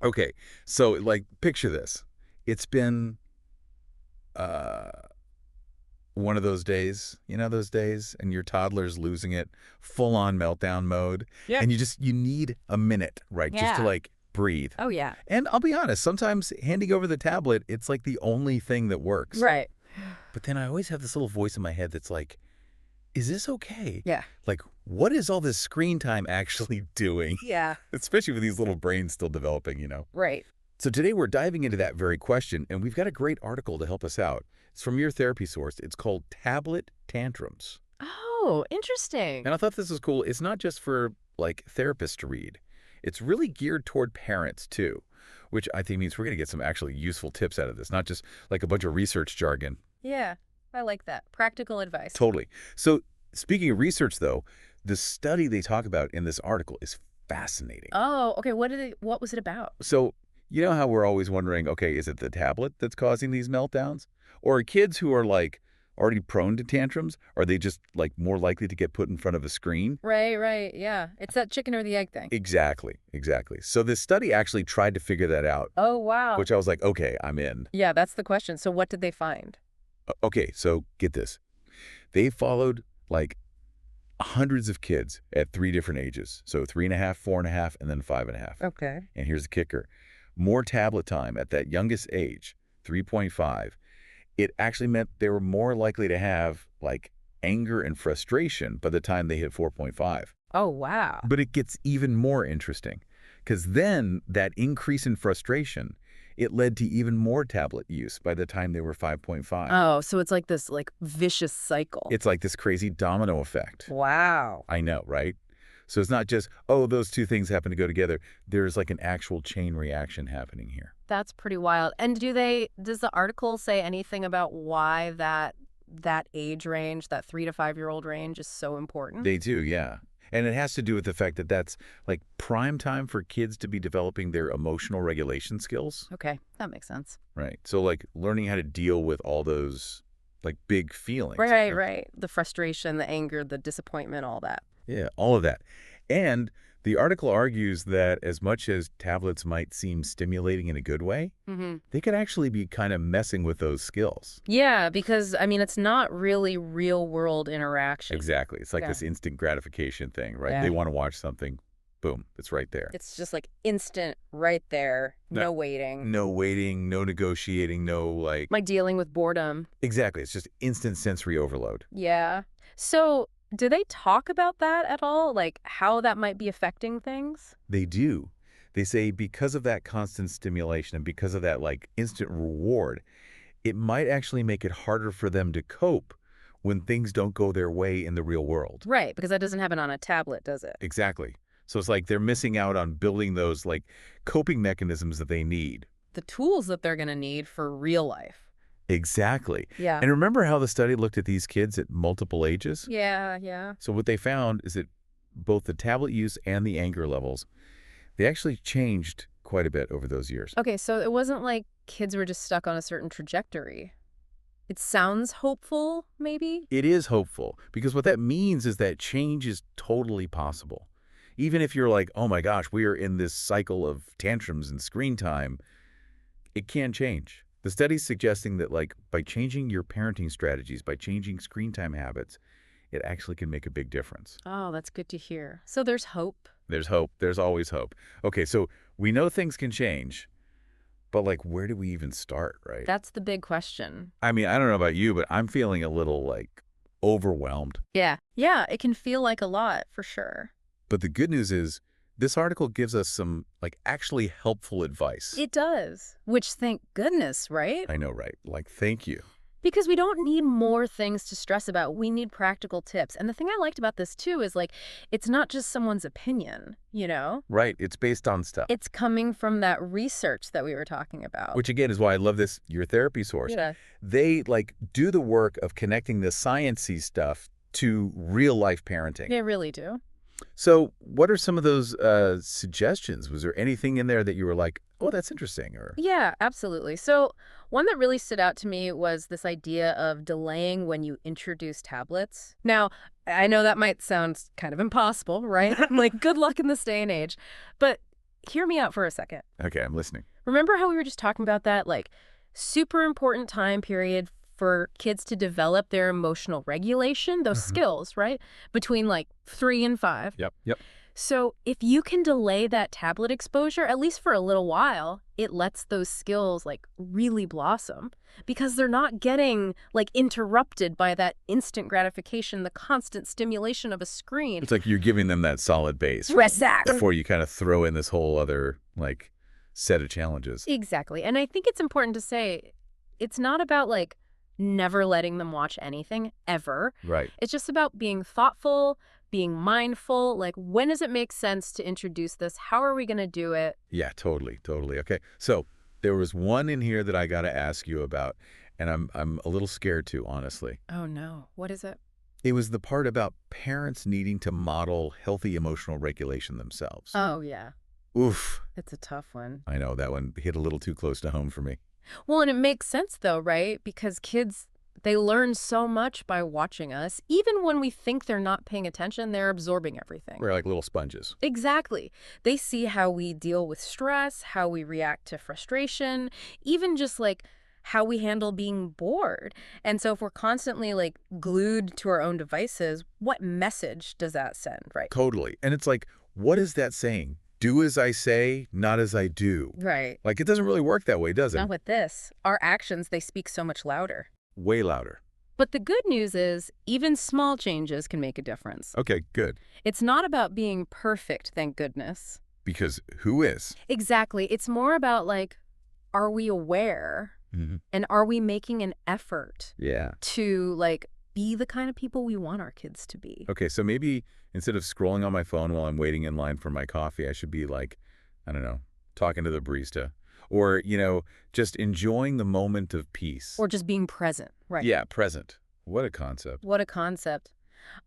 Okay, so like picture this. It's been uh one of those days, those days, and your toddler's losing it, full on meltdown mode, Yep. and you need a minute, right, just to Yeah. like breathe. Oh, yeah. And I'll be honest, sometimes handing over the tablet, it's like the only thing that works. Right. But then I always have this little voice in my head that's like, is this okay? Yeah. Like, what is all this screen time actually doing? Yeah. Especially with these little brains still developing. Right. So today we're diving into that very question, and we've got a great article to help us out. It's from your therapy source. It's called Tablet Tantrums. Oh, interesting. And I thought this was cool. It's not just for, like, therapists to read. It's really geared toward parents, too, which I think means we're going to get some actually useful tips out of this, not just like a bunch of research jargon. Yeah. I like that. Practical advice. Totally. So speaking of research, though, the study they talk about in this article is fascinating. Oh, okay. What was it about? So you know how we're always wondering, okay, is it the tablet that's causing these meltdowns? Or are kids who are like already prone to tantrums, are they just like more likely to get put in front of a screen? Right, right. Yeah. It's that chicken or the egg thing. Exactly, exactly. So this study actually tried to figure that out, Oh, wow. which I was like, okay, I'm in. Yeah, that's the question. So what did they find? Okay, so get this. They followed like hundreds of kids at 3 different ages. So 3.5, 4.5, and then 5.5. Okay. And here's the kicker. More tablet time at that youngest age, 3.5, it actually meant they were more likely to have like anger and frustration by the time they hit 4.5. Oh, wow. But it gets even more interesting because then that increase in frustration, it led to even more tablet use by the time they were 5.5. Oh, so it's like this vicious cycle. It's like this crazy domino effect. Wow. I know, right? So it's not just, oh, those two things happen to go together. There's like an actual chain reaction happening here. That's pretty wild. And does the article say anything about why that age range, that 3 to 5 year old range is so important? They do, yeah. And it has to do with the fact that that's like prime time for kids to be developing their emotional regulation skills. Okay, that makes sense. Right. So like learning how to deal with all those like big feelings. Right, right. The frustration, the anger, the disappointment, all that. Yeah, all of that. And the article argues that as much as tablets might seem stimulating in a good way, they could actually be kind of messing with those skills. Yeah, because, I mean, it's not really real-world interaction. Exactly. It's like Yeah. this instant gratification thing, right? Yeah. They want to watch something, boom, it's right there. It's just like instant, right there, No- no waiting. No waiting, no negotiating, no like... Like dealing with boredom. Exactly. It's just instant sensory overload. Yeah. So, do they talk about that at all? Like how that might be affecting things? They do. They say because of that constant stimulation and because of that like instant reward, it might actually make it harder for them to cope when things don't go their way in the real world. Right, because that doesn't happen on a tablet, does it? Exactly. So it's like they're missing out on building those like coping mechanisms that they need. The tools that they're going to need for real life. Exactly. Yeah. And remember how the study looked at these kids at multiple ages? Yeah, yeah. So what they found is that both the tablet use and the anger levels, they actually changed quite a bit over those years. Okay, so it wasn't like kids were just stuck on a certain trajectory. It sounds hopeful, maybe? It is hopeful because what that means is that change is totally possible. Even if you're like, oh my gosh, we are in this cycle of tantrums and screen time, it can change. The study's suggesting that like by changing your parenting strategies, by changing screen time habits, it actually can make a big difference. Oh, that's good to hear. So there's hope. There's hope. There's always hope. Okay, so we know things can change, but like where do we even start, right? That's the big question. I mean, I don't know about you, but I'm feeling a little like overwhelmed. Yeah. Yeah, it can feel like a lot, for sure. But the good news is this article gives us some like actually helpful advice. It does. Which, thank goodness, right? I know, right? Like, thank you. Because we don't need more things to stress about. We need practical tips. And the thing I liked about this, too, is like, it's not just someone's opinion, you know? Right. It's based on stuff. It's coming from that research that we were talking about. Which, again, is why I love this, your therapy source. Yeah. They, like, do the work of connecting the science-y stuff to real-life parenting. They really do. So what are some of those suggestions? Was there anything in there that you were like, oh, that's interesting? Or Yeah, absolutely. So one that really stood out to me was this idea of delaying when you introduce tablets. Now, I know that might sound kind of impossible, right? Like, good luck in this day and age. But hear me out for a second. Okay, I'm listening. Remember how we were just talking about that, like, super important time period for kids to develop their emotional regulation, those skills, right? Between like 3 and 5. Yep. So if you can delay that tablet exposure, at least for a little while, it lets those skills like really blossom because they're not getting like interrupted by that instant gratification, the constant stimulation of a screen. It's like you're giving them that solid base before you kind of throw in this whole other like set of challenges. Exactly. And I think it's important to say it's not about like never letting them watch anything ever. Right. It's just about being thoughtful, being mindful. Like, when does it make sense to introduce this? How are we going to do it? Yeah, totally. Okay. So there was one in here that I got to ask you about, and I'm a little scared too, honestly. Oh, no. What is it? It was the part about parents needing to model healthy emotional regulation themselves. Oh, yeah. Oof. It's a tough one. I know, that one hit a little too close to home for me. Well, and it makes sense, though, right? Because kids, they learn so much by watching us. Even when we think they're not paying attention, they're absorbing everything. We're like little sponges. Exactly. They see how we deal with stress, how we react to frustration, even just like how we handle being bored. And so if we're constantly like glued to our own devices, what message does that send, right? Totally. And it's like, what is that saying? Do as I say, not as I do. Right. Like, it doesn't really work that way, does it? Not with this. Our actions, they speak so much louder. Way louder. But the good news is, even small changes can make a difference. Okay, good. It's not about being perfect, thank goodness. Because who is? Exactly. It's more about, like, are we aware? Mm-hmm. And are we making an effort Yeah. to, like, be the kind of people we want our kids to be? Okay, so maybe instead of scrolling on my phone while I'm waiting in line for my coffee, I should be like, I don't know, talking to the barista. Or, just enjoying the moment of peace. Or just being present, right? Yeah, present. What a concept. What a concept.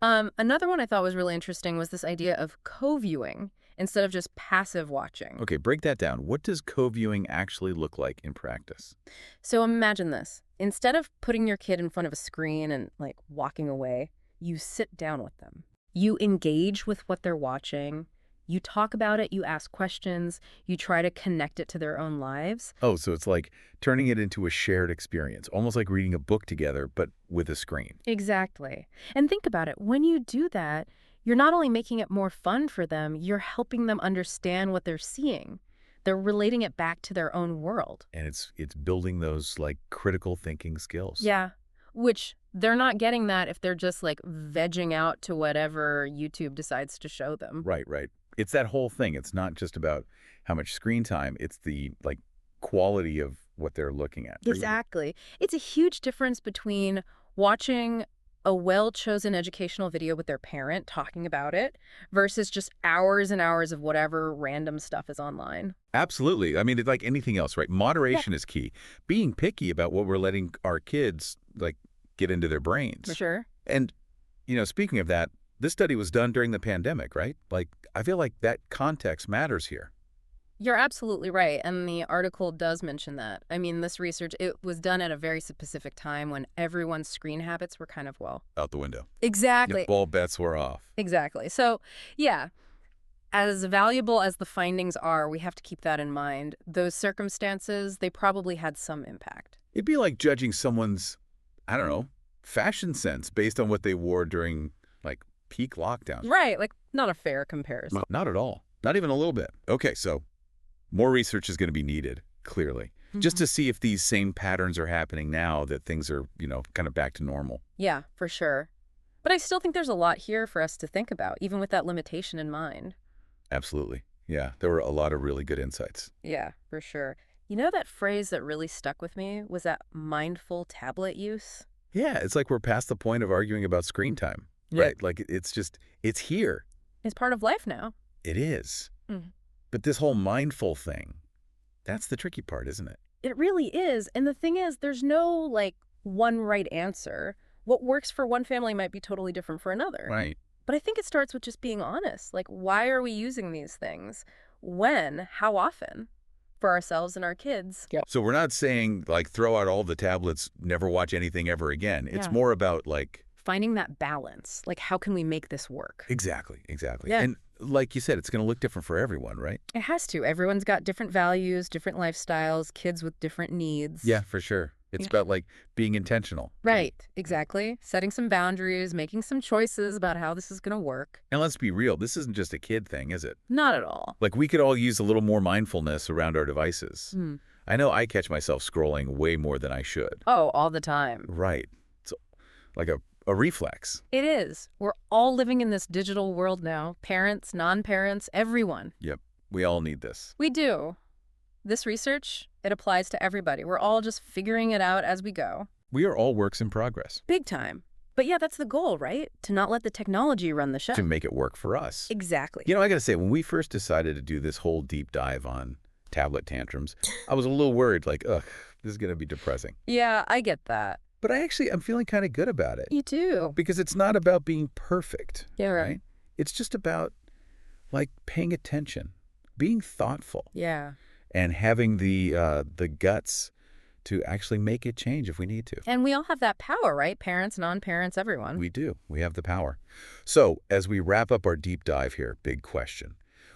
Another one I thought was really interesting was this idea of co-viewing instead of just passive watching. Okay, break that down. What does co-viewing actually look like in practice? So imagine this. Instead of putting your kid in front of a screen and, like, walking away, you sit down with them. You engage with what they're watching. You talk about it, you ask questions, you try to connect it to their own lives. Oh, so it's like turning it into a shared experience, almost like reading a book together, but with a screen. Exactly. And think about it. When you do that, you're not only making it more fun for them, you're helping them understand what they're seeing. They're relating it back to their own world. And it's building those, like, critical thinking skills. Yeah, which they're not getting that if they're just, like, vegging out to whatever YouTube decides to show them. Right. It's that whole thing. It's not just about how much screen time. It's the, like, quality of what they're looking at. Exactly. It's a huge difference between watching a well-chosen educational video with their parent talking about it versus just hours and hours of whatever random stuff is online. Absolutely. I mean, it's like anything else, right? Moderation is key. Being picky about what we're letting our kids, like, get into their brains. For sure. And, speaking of that, this study was done during the pandemic, right? Like, I feel like that context matters here. You're absolutely right. And the article does mention that. I mean, this research, it was done at a very specific time when everyone's screen habits were kind of, well, Out the window. exactly. All bets were off. Exactly. So, yeah, as valuable as the findings are, we have to keep that in mind. Those circumstances, they probably had some impact. It'd be like judging someone's, I don't know, fashion sense based on what they wore during, like, peak lockdown. Right. Like, not a fair comparison. Not at all. Not even a little bit. Okay, so more research is going to be needed, clearly, just to see if these same patterns are happening now that things are, kind of back to normal. Yeah, for sure. But I still think there's a lot here for us to think about, even with that limitation in mind. Absolutely. Yeah, there were a lot of really good insights. Yeah, for sure. You know, that phrase that really stuck with me was that mindful tablet use? Yeah, it's like we're past the point of arguing about screen time, right? Like, it's here. It's part of life now. It is. Mm. But this whole mindful thing, that's the tricky part, isn't it? It really is. And the thing is, there's no, like, one right answer. What works for one family might be totally different for another. Right. But I think it starts with just being honest. Like, why are we using these things? When? How often? For ourselves and our kids. Yep. So we're not saying, like, throw out all the tablets, never watch anything ever again. It's more about, like, finding that balance. Like, how can we make this work? Exactly. Yeah. And like you said, it's going to look different for everyone, right? It has to. Everyone's got different values, different lifestyles, kids with different needs. Yeah, for sure. It's Yeah. about like being intentional. Right, exactly. Setting some boundaries, making some choices about how this is going to work. And let's be real, this isn't just a kid thing, is it? Not at all. Like we could all use a little more mindfulness around our devices. Hmm. I know I catch myself scrolling way more than I should. Oh, all the time. Right. It's like a reflex. It is. We're all living in this digital world now. Parents, non-parents, everyone. Yep. We all need this. We do. This research, it applies to everybody. We're all just figuring it out as we go. We are all works in progress Big time. But yeah, that's the goal, right? To not let the technology run the show. to make it work for us. Exactly. You know, I got to say, when we first decided to do this whole deep dive on tablet tantrums, I was a little worried, like, ugh, this is going to be depressing. Yeah, I get that. But I'm feeling kind of good about it. You do. Because it's not about being perfect, Yeah, right? It's just about, like, paying attention, being thoughtful, Yeah. and having the guts to actually make it change if we need to. And we all have that power, right? Parents, non-parents, everyone. We do. We have the power. So, as we wrap up our deep dive here, big question.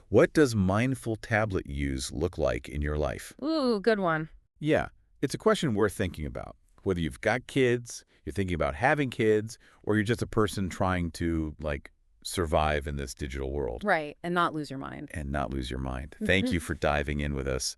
What does mindful tablet use look like in your life? Ooh, good one. Yeah, it's a question worth thinking about. Whether you've got kids, you're thinking about having kids, or you're just a person trying to, like, survive in this digital world Right, and not lose your mind. and not lose your mind. Thank you for diving in with us.